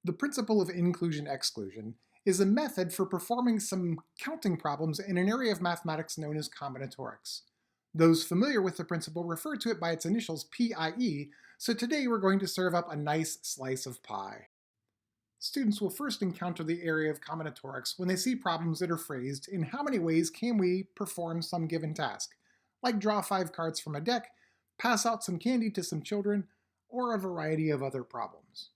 The principle of inclusion exclusion is a method for performing some counting problems in an area of mathematics known as combinatorics. Those familiar with the principle refer to it by its initials PIE, so today we're going to serve up a nice slice of pie. Students will first encounter the area of combinatorics when they see problems that are phrased in how many ways can we perform some given task, like draw 5 cards from a deck, pass out some candy to some children, or a variety of other problems.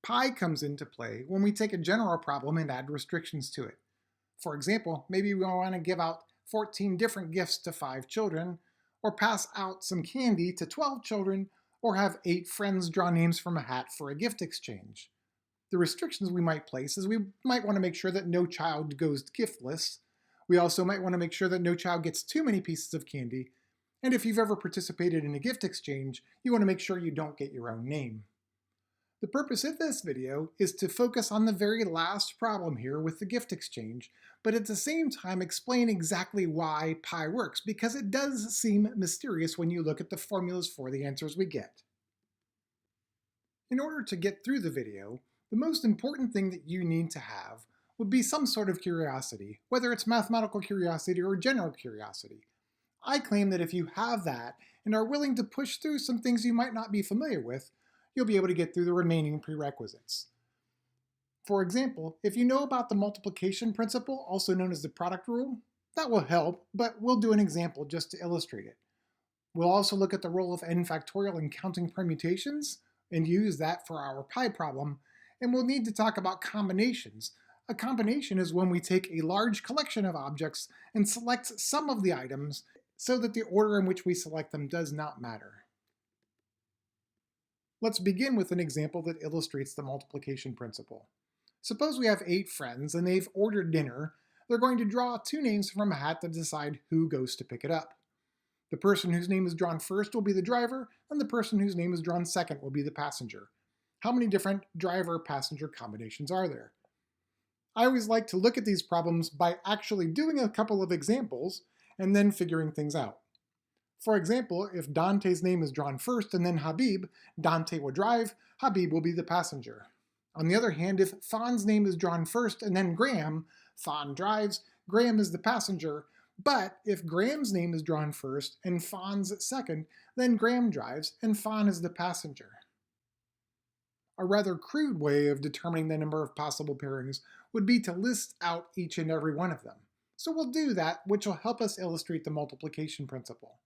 Pi comes into play when we take a general problem and add restrictions to it. For example, maybe we want to give out 14 different gifts to 5 children, or pass out some candy to 12 children, or have 8 friends draw names from a hat for a gift exchange. The restrictions we might place is we might want to make sure that no child goes giftless. We also might want to make sure that no child gets too many pieces of candy. And if you've ever participated in a gift exchange, you want to make sure you don't get your own name. The purpose of this video is to focus on the very last problem here with the gift exchange, but at the same time explain exactly why pi works, because it does seem mysterious when you look at the formulas for the answers we get. In order to get through the video, the most important thing that you need to have would be some sort of curiosity, whether it's mathematical curiosity or general curiosity. I claim that if you have that and are willing to push through some things you might not be familiar with, you'll be able to get through the remaining prerequisites. For example, if you know about the multiplication principle, also known as the product rule, that will help, but we'll do an example just to illustrate it. We'll also look at the role of n factorial in counting permutations and use that for our pi problem, and we'll need to talk about combinations. A combination is when we take a large collection of objects and select some of the items so that the order in which we select them does not matter. Let's begin with an example that illustrates the multiplication principle. Suppose we have 8 friends and they've ordered dinner. They're going to draw 2 names from a hat to decide who goes to pick it up. The person whose name is drawn first will be the driver, and the person whose name is drawn second will be the passenger. How many different driver-passenger combinations are there? I always like to look at these problems by actually doing a couple of examples and then figuring things out. For example, if Dante's name is drawn first and then Habib, Dante will drive, Habib will be the passenger. On the other hand, if Fawn's name is drawn first and then Graham, Fawn drives, Graham is the passenger, but if Graham's name is drawn first and Fawn's second, then Graham drives and Fawn is the passenger. A rather crude way of determining the number of possible pairings would be to list out each and every one of them. So we'll do that, which will help us illustrate the multiplication principle.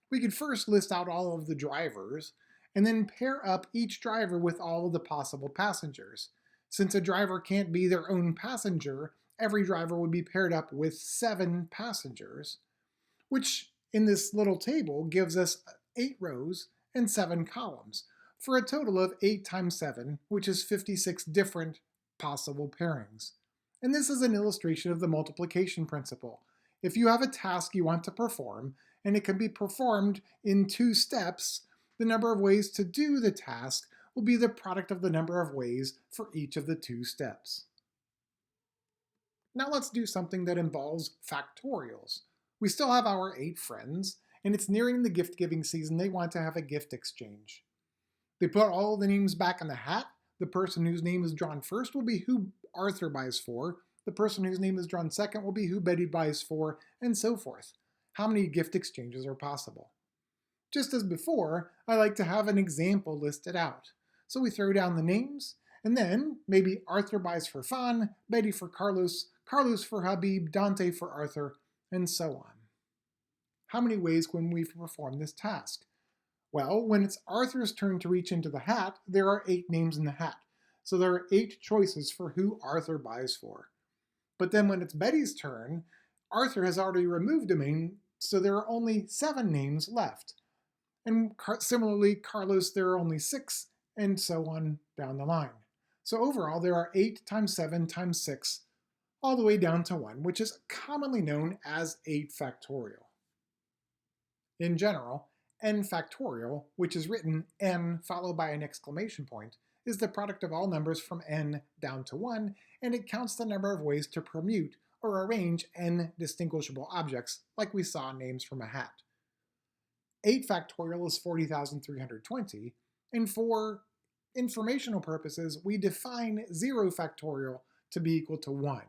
We could first list out all of the drivers, and then pair up each driver with all of the possible passengers. Since a driver can't be their own passenger, every driver would be paired up with 7 passengers, which in this little table gives us 8 rows and 7 columns, for a total of 8 times 7, which is 56 different possible pairings. And this is an illustration of the multiplication principle. If you have a task you want to perform, and it can be performed in 2 steps, the number of ways to do the task will be the product of the number of ways for each of the 2 steps. Now let's do something that involves factorials. We still have our 8 friends, and it's nearing the gift-giving season. They want to have a gift exchange. They put all the names back in the hat. The person whose name is drawn first will be who Arthur buys for. The person whose name is drawn second will be who Betty buys for, and so forth. How many gift exchanges are possible? Just as before, I like to have an example listed out. So we throw down the names, and then maybe Arthur buys for Fawn, Betty for Carlos, Carlos for Habib, Dante for Arthur, and so on. How many ways can we perform this task? Well, when it's Arthur's turn to reach into the hat, there are 8 names in the hat. So there are 8 choices for who Arthur buys for. But then when it's Betty's turn, Arthur has already removed a name, so there are only 7 names left. And similarly, Carlos, there are only 6, and so on down the line. So overall, there are 8 times 7 times 6, all the way down to 1, which is commonly known as 8 factorial. In general, n factorial, which is written n followed by an exclamation point, is the product of all numbers from n down to 1, and it counts the number of ways to permute or arrange n distinguishable objects, like we saw names from a hat. 8 factorial is 40,320, And for informational purposes, we define 0 factorial to be equal to 1.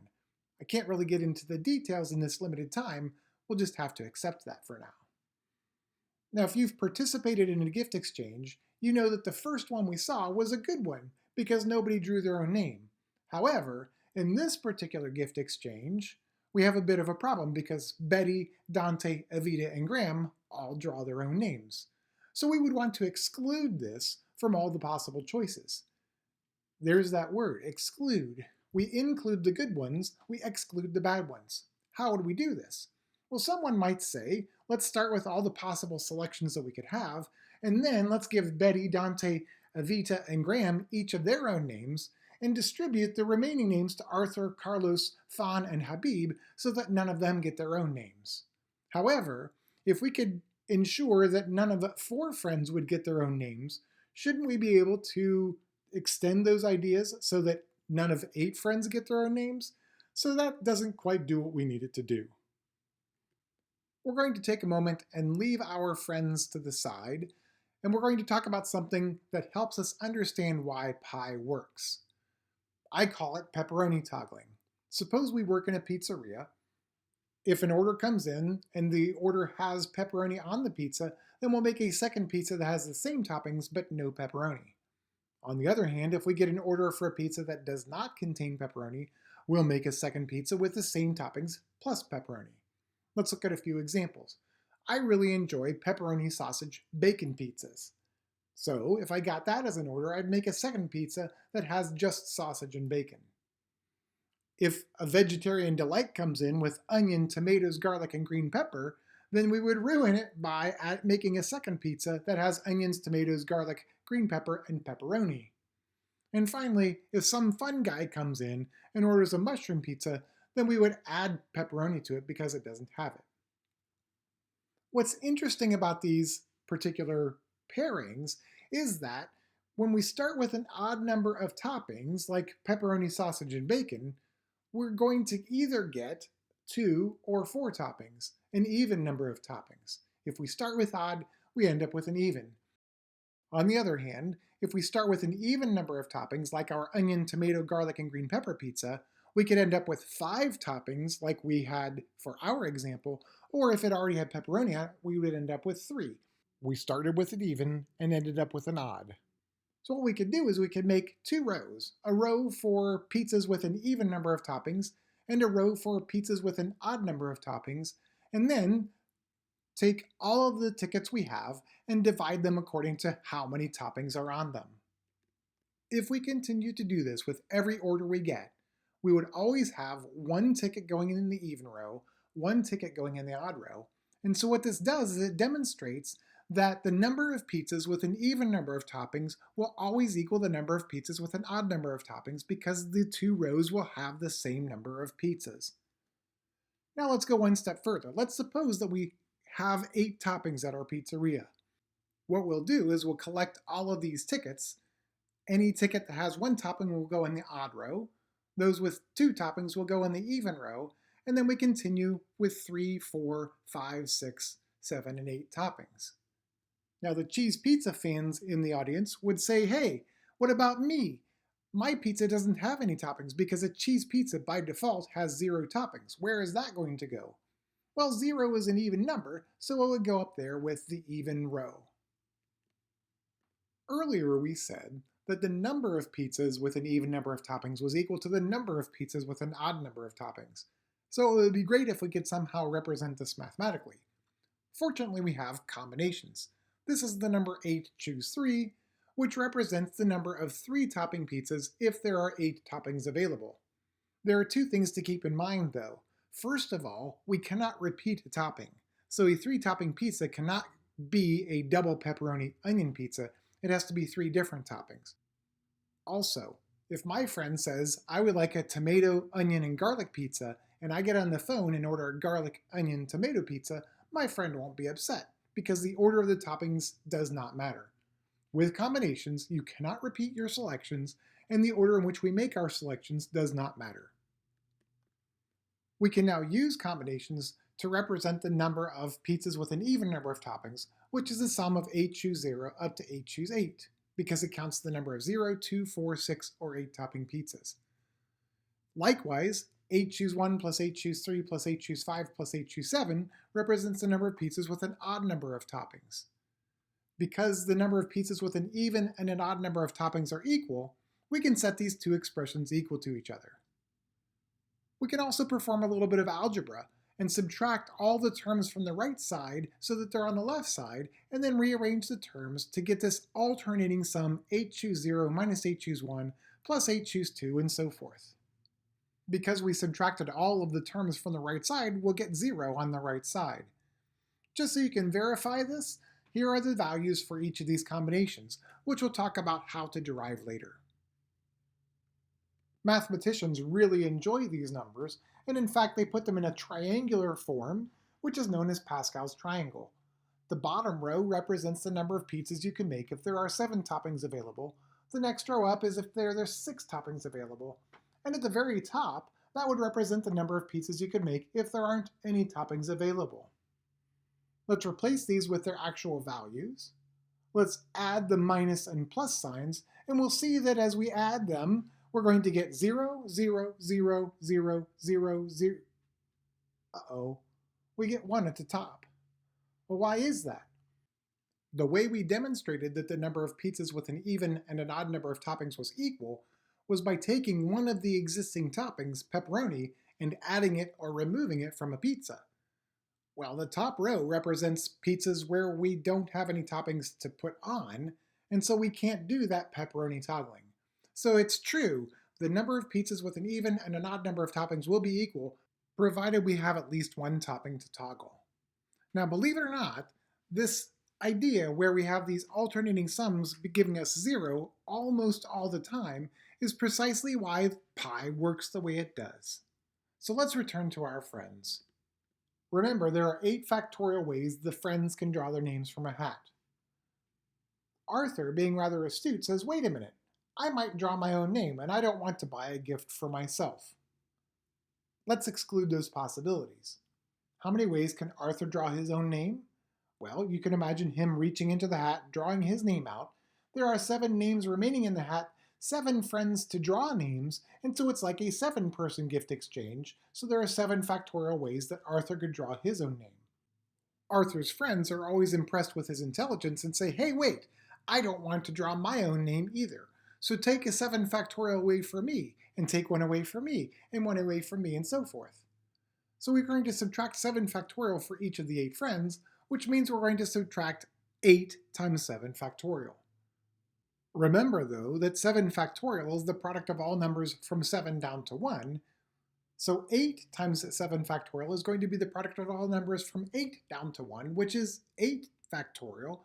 I can't really get into the details in this limited time. We'll just have to accept that for now. Now, if you've participated in a gift exchange, you know that the first one we saw was a good one because nobody drew their own name. However, in this particular gift exchange, we have a bit of a problem because Betty, Dante, Evita, and Graham all draw their own names. So we would want to exclude this from all the possible choices. There's that word, exclude. We include the good ones, we exclude the bad ones. How would we do this? Well, someone might say, let's start with all the possible selections that we could have, and then let's give Betty, Dante, Evita, and Graham each of their own names, and distribute the remaining names to Arthur, Carlos, Fawn, and Habib so that none of them get their own names. However, if we could ensure that none of the 4 friends would get their own names, shouldn't we be able to extend those ideas so that none of 8 friends get their own names? So that doesn't quite do what we need it to do. We're going to take a moment and leave our friends to the side, and we're going to talk about something that helps us understand why pi works. I call it pepperoni toggling. Suppose we work in a pizzeria. If an order comes in and the order has pepperoni on the pizza, then we'll make a second pizza that has the same toppings but no pepperoni. On the other hand, if we get an order for a pizza that does not contain pepperoni, we'll make a second pizza with the same toppings plus pepperoni. Let's look at a few examples. I really enjoy pepperoni sausage bacon pizzas. So if I got that as an order, I'd make a second pizza that has just sausage and bacon. If a vegetarian delight comes in with onion, tomatoes, garlic, and green pepper, then we would ruin it by making a second pizza that has onions, tomatoes, garlic, green pepper, and pepperoni. And finally, if some fun guy comes in and orders a mushroom pizza, then we would add pepperoni to it because it doesn't have it. What's interesting about these particular pairings is that when we start with an odd number of toppings, like pepperoni, sausage, and bacon, we're going to either get 2 or 4 toppings, an even number of toppings. If we start with odd, we end up with an even. On the other hand, if we start with an even number of toppings, like our onion, tomato, garlic, and green pepper pizza, we could end up with 5 toppings like we had for our example, or if it already had pepperoni on it, we would end up with 3. We started with an even and ended up with an odd. So what we could do is we could make 2 rows, a row for pizzas with an even number of toppings and a row for pizzas with an odd number of toppings, and then take all of the tickets we have and divide them according to how many toppings are on them. If we continue to do this with every order we get, we would always have 1 ticket going in the even row, 1 ticket going in the odd row. And so what this does is it demonstrates that the number of pizzas with an even number of toppings will always equal the number of pizzas with an odd number of toppings because the 2 rows will have the same number of pizzas. Now let's go one step further. Let's suppose that we have 8 toppings at our pizzeria. What we'll do is we'll collect all of these tickets. Any ticket that has 1 topping will go in the odd row. Those with 2 toppings will go in the even row, and then we continue with 3, 4, 5, 6, 7, and 8 toppings. Now the cheese pizza fans in the audience would say, hey, what about me? My pizza doesn't have any toppings because a cheese pizza by default has 0 toppings. Where is that going to go? Well, 0 is an even number, so it would go up there with the even row. Earlier we said that the number of pizzas with an even number of toppings was equal to the number of pizzas with an odd number of toppings. So it would be great if we could somehow represent this mathematically. Fortunately, we have combinations. This is the number 8 choose 3, which represents the number of 3 topping pizzas if there are 8 toppings available. There are 2 things to keep in mind though. First of all, we cannot repeat a topping. So a 3-topping pizza cannot be a double pepperoni onion pizza. It has to be 3 different toppings. Also, if my friend says, I would like a tomato, onion, and garlic pizza, and I get on the phone and order a garlic, onion, tomato pizza, my friend won't be upset, because the order of the toppings does not matter. With combinations, you cannot repeat your selections, and the order in which we make our selections does not matter. We can now use combinations to represent the number of pizzas with an even number of toppings, which is the sum of 8 choose 0 up to 8 choose 8. because it counts the number of 0, 2, 4, 6, or 8 topping pizzas. Likewise, 8 choose 1 plus 8 choose 3 plus 8 choose 5 plus 8 choose 7 represents the number of pizzas with an odd number of toppings. Because the number of pizzas with an even and an odd number of toppings are equal, we can set these two expressions equal to each other. We can also perform a little bit of algebra and subtract all the terms from the right side so that they're on the left side, and then rearrange the terms to get this alternating sum 8 choose 0 minus 8 choose 1 plus 8 choose 2 and so forth. Because we subtracted all of the terms from the right side, we'll get 0 on the right side. Just so you can verify this, here are the values for each of these combinations, which we'll talk about how to derive later. Mathematicians really enjoy these numbers, and in fact they put them in a triangular form, which is known as Pascal's triangle. The bottom row represents the number of pizzas you can make if there are 7 toppings available. The next row up is if there's 6 toppings available. And at the very top, that would represent the number of pizzas you could make if there aren't any toppings available. Let's replace these with their actual values. Let's add the minus and plus signs, and we'll see that as we add them, we're going to get 0, 0, 0, 0, 0, 0. Uh-oh, we get 1 at the top. Well, why is that? The way we demonstrated that the number of pizzas with an even and an odd number of toppings was equal was by taking one of the existing toppings, pepperoni, and adding it or removing it from a pizza. Well, the top row represents pizzas where we don't have any toppings to put on, and so we can't do that pepperoni toggling. So it's true, the number of pizzas with an even and an odd number of toppings will be equal, provided we have at least one topping to toggle. Now, believe it or not, this idea where we have these alternating sums giving us 0 almost all the time is precisely why pi works the way it does. So let's return to our friends. Remember, there are 8 factorial ways the friends can draw their names from a hat. Arthur, being rather astute, says, wait a minute, I might draw my own name and I don't want to buy a gift for myself. Let's exclude those possibilities. How many ways can Arthur draw his own name? Well, you can imagine him reaching into the hat, drawing his name out. There are 7 names remaining in the hat, 7 friends to draw names, and so it's like a 7-person gift exchange, so there are 7 factorial ways that Arthur could draw his own name. Arthur's friends are always impressed with his intelligence and say, hey, wait, I don't want to draw my own name either. So take a 7 factorial away for me, and take 1 away for me, and 1 away from me, and so forth. So we're going to subtract 7 factorial for each of the 8 friends, which means we're going to subtract 8 times 7 factorial. Remember, though, that 7 factorial is the product of all numbers from 7 down to 1, so 8 times 7 factorial is going to be the product of all numbers from 8 down to 1, which is 8 factorial,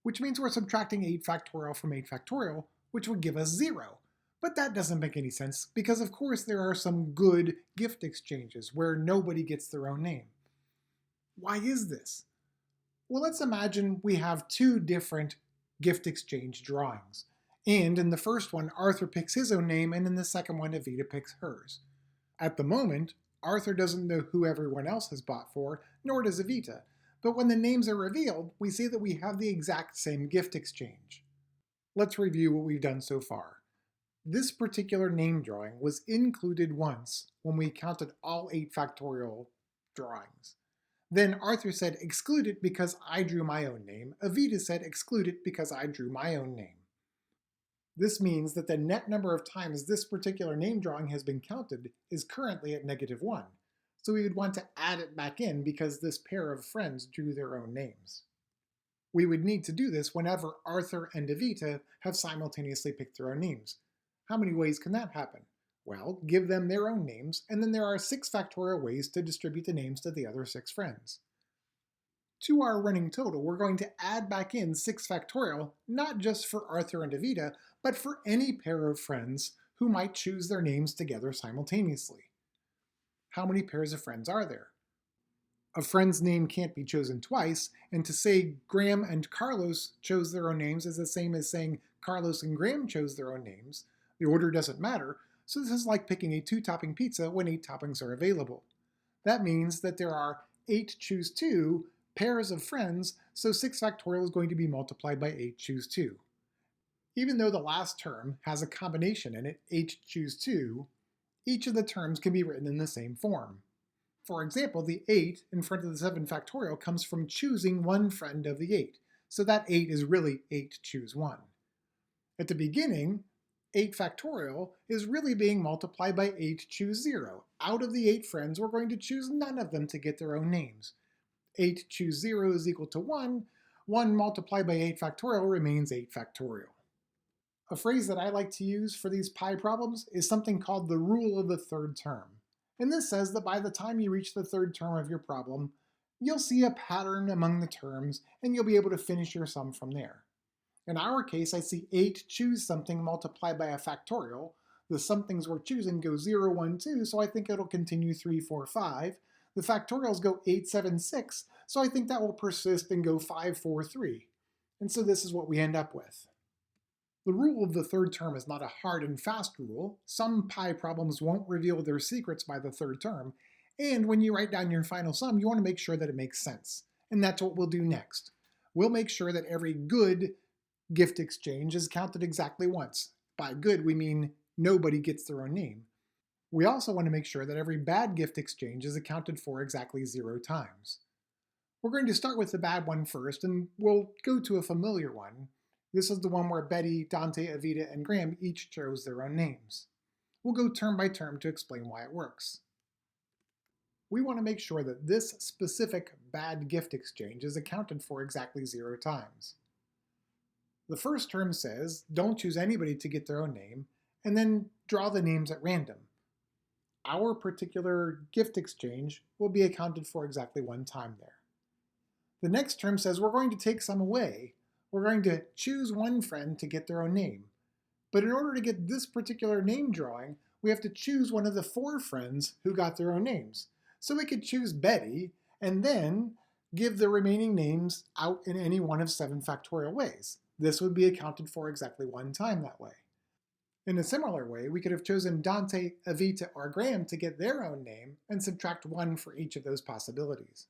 which means we're subtracting 8 factorial from 8 factorial, which would give us 0. But that doesn't make any sense, because of course there are some good gift exchanges where nobody gets their own name. Why is this? Well, let's imagine we have 2 different gift exchange drawings. And in the first one, Arthur picks his own name, and in the second one, Evita picks hers. At the moment, Arthur doesn't know who everyone else has bought for, nor does Evita. But when the names are revealed, we see that we have the exact same gift exchange. Let's review what we've done so far. This particular name drawing was included once when we counted all 8 factorial drawings. Then Arthur said, exclude it because I drew my own name. Evita said, exclude it because I drew my own name. This means that the net number of times this particular name drawing has been counted is currently at -1. So we would want to add it back in because this pair of friends drew their own names. We would need to do this whenever Arthur and Evita have simultaneously picked their own names. How many ways can that happen? Well, give them their own names, and then there are 6 factorial ways to distribute the names to the other 6 friends. To our running total, we're going to add back in 6 factorial, not just for Arthur and Evita, but for any pair of friends who might choose their names together simultaneously. How many pairs of friends are there? A friend's name can't be chosen twice, and to say Graham and Carlos chose their own names is the same as saying Carlos and Graham chose their own names. The order doesn't matter, so this is like picking a 2-topping pizza when 8 toppings are available. That means that there are 8 choose 2 pairs of friends, so 6 factorial is going to be multiplied by 8 choose 2. Even though the last term has a combination in it, 8 choose 2, each of the terms can be written in the same form. For example, the 8 in front of the 7 factorial comes from choosing one friend of the 8, so that 8 is really 8 choose 1. At the beginning, 8 factorial is really being multiplied by 8 choose 0. Out of the 8 friends, we're going to choose none of them to get their own names. 8 choose 0 is equal to 1. 1 multiplied by 8 factorial remains 8 factorial. A phrase that I like to use for these pi problems is something called the rule of the third term. And this says that by the time you reach the third term of your problem, you'll see a pattern among the terms and you'll be able to finish your sum from there. In our case, I see 8 choose something multiplied by a factorial. The somethings we're choosing go 0, 1, 2, so I think it'll continue 3, 4, 5. The factorials go 8, 7, 6, so I think that will persist and go 5, 4, 3. And so this is what we end up with. The rule of the third term is not a hard and fast rule. Some pi problems won't reveal their secrets by the third term, and when you write down your final sum, you want to make sure that it makes sense. And that's what we'll do next. We'll make sure that every good gift exchange is counted exactly once. By good, we mean nobody gets their own name. We also want to make sure that every bad gift exchange is accounted for exactly 0 times. We're going to start with the bad one first, and we'll go to a familiar one. This is the one where Betty, Dante, Evita, and Graham each chose their own names. We'll go term by term to explain why it works. We want to make sure that this specific bad gift exchange is accounted for exactly 0 times. The first term says, don't choose anybody to get their own name, and then draw the names at random. Our particular gift exchange will be accounted for exactly 1 time there. The next term says we're going to take some away. We're going to choose one friend to get their own name. But in order to get this particular name drawing, we have to choose one of the 4 friends who got their own names. So we could choose Betty, and then give the remaining names out in any one of 7 factorial ways. This would be accounted for exactly 1 time that way. In a similar way, we could have chosen Dante, Evita, or Graham to get their own name and subtract 1 for each of those possibilities.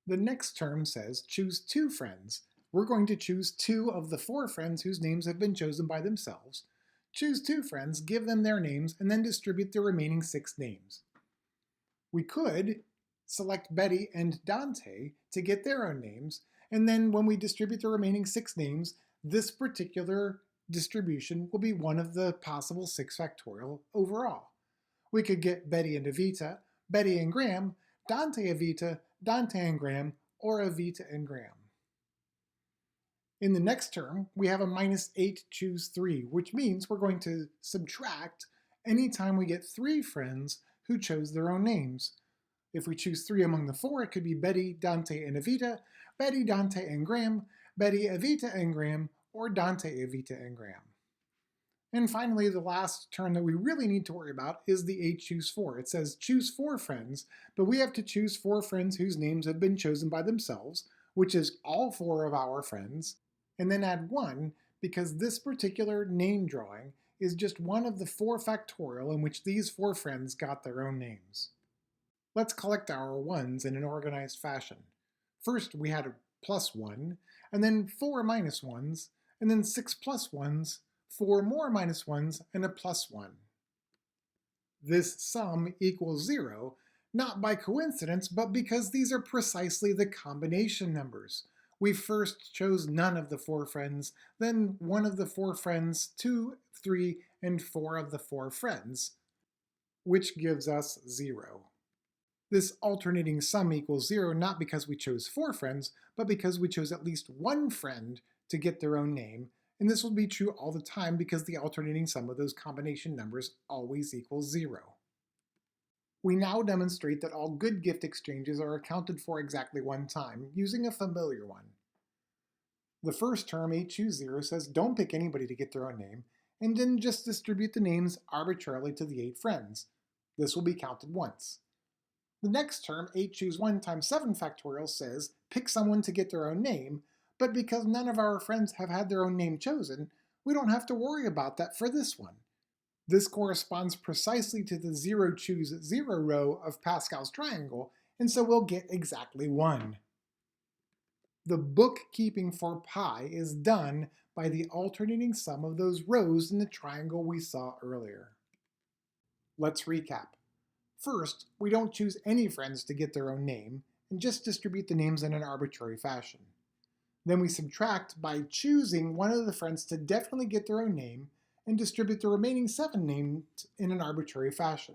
The next term says choose 2 friends. We're going to choose 2 of the 4 friends whose names have been chosen by themselves. Choose 2 friends, give them their names, and then distribute the remaining 6 names. We could select Betty and Dante to get their own names, and then when we distribute the remaining 6 names, this particular distribution will be one of the possible 6 factorial overall. We could get Betty and Evita, Betty and Graham, Dante Evita, Dante and Graham, or Evita and Graham. In the next term, we have a minus 8 choose 3, which means we're going to subtract anytime we get 3 friends who chose their own names. If we choose 3 among the 4, it could be Betty, Dante, and Evita, Betty, Dante, and Graham, Betty, Evita, and Graham, or Dante, Evita, and Graham. And finally, the last term that we really need to worry about is the 8 choose 4. It says choose 4 friends, but we have to choose 4 friends whose names have been chosen by themselves, which is all 4 of our friends, and then add 1 because this particular name drawing is just one of the 4 factorial in which these 4 friends got their own names. Let's collect our 1s in an organized fashion. First, we had a plus 1, and then 4 minus 1s, and then 6 plus 1s, 4 more minus 1s, and a plus 1. This sum equals 0, not by coincidence, but because these are precisely the combination numbers. We first chose none of the 4 friends, then one of the 4 friends, 2, 3, and 4 of the 4 friends, which gives us 0. This alternating sum equals 0 not because we chose 4 friends, but because we chose at least 1 friend to get their own name, and this will be true all the time because the alternating sum of those combination numbers always equals 0. We now demonstrate that all good gift exchanges are accounted for exactly 1 time, using a familiar one. The first term, 8 choose 0, says don't pick anybody to get their own name, and then just distribute the names arbitrarily to the 8 friends. This will be counted once. The next term, 8 choose 1 times 7 factorial, says pick someone to get their own name, but because none of our friends have had their own name chosen, we don't have to worry about that for this one. This corresponds precisely to the 0 choose 0 row of Pascal's triangle, and so we'll get exactly 1. The bookkeeping for pi is done by the alternating sum of those rows in the triangle we saw earlier. Let's recap. First, we don't choose any friends to get their own name, and just distribute the names in an arbitrary fashion. Then we subtract by choosing one of the friends to definitely get their own name, and distribute the remaining 7 names in an arbitrary fashion.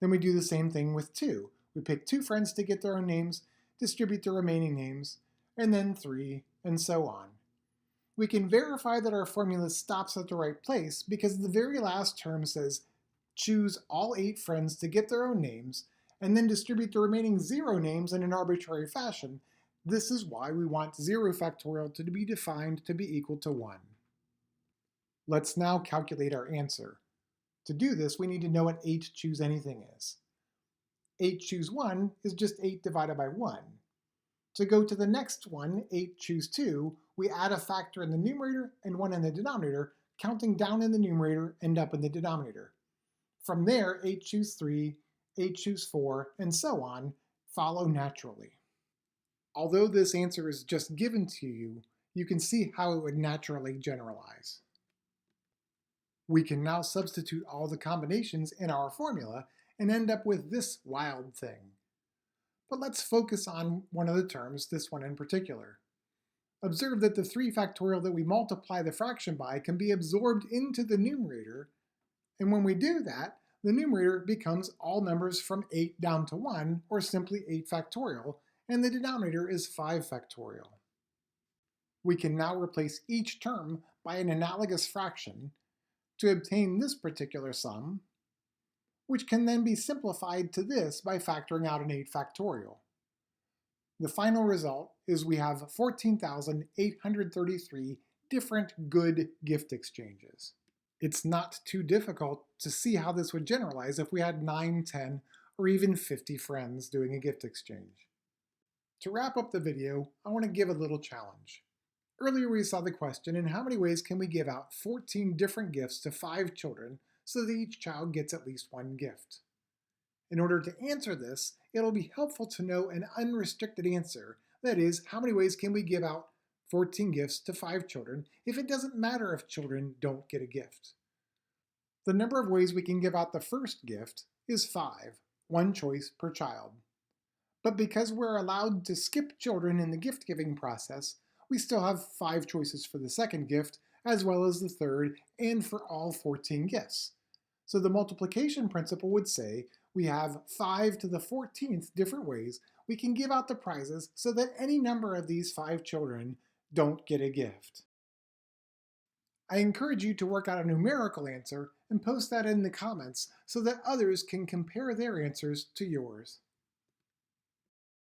Then we do the same thing with 2. We pick 2 friends to get their own names, distribute the remaining names, and then 3, and so on. We can verify that our formula stops at the right place because the very last term says choose all 8 friends to get their own names, and then distribute the remaining 0 names in an arbitrary fashion. This is why we want 0 factorial to be defined to be equal to 1. Let's now calculate our answer. To do this, we need to know what 8 choose anything is. 8 choose 1 is just 8 divided by 1. To go to the next one, 8 choose 2, we add a factor in the numerator and 1 in the denominator, counting down in the numerator and up in the denominator. From there, 8 choose 3, 8 choose 4, and so on, follow naturally. Although this answer is just given to you, you can see how it would naturally generalize. We can now substitute all the combinations in our formula and end up with this wild thing. But let's focus on one of the terms, this one in particular. Observe that the 3 factorial that we multiply the fraction by can be absorbed into the numerator, and when we do that, the numerator becomes all numbers from 8 down to 1, or simply 8 factorial, and the denominator is 5 factorial. We can now replace each term by an analogous fraction to obtain this particular sum, which can then be simplified to this by factoring out an 8 factorial. The final result is we have 14,833 different good gift exchanges. It's not too difficult to see how this would generalize if we had 9, 10, or even 50 friends doing a gift exchange. To wrap up the video, I want to give a little challenge. Earlier we saw the question, in how many ways can we give out 14 different gifts to 5 children so that each child gets at least 1 gift? In order to answer this, it'll be helpful to know an unrestricted answer. That is, how many ways can we give out 14 gifts to 5 children if it doesn't matter if children don't get a gift? The number of ways we can give out the first gift is 5, 1 choice per child. But because we're allowed to skip children in the gift-giving process, we still have 5 choices for the second gift, as well as the third, and for all 14 gifts. So the multiplication principle would say we have 5 to the 14th different ways we can give out the prizes so that any number of these 5 children don't get a gift. I encourage you to work out a numerical answer and post that in the comments so that others can compare their answers to yours.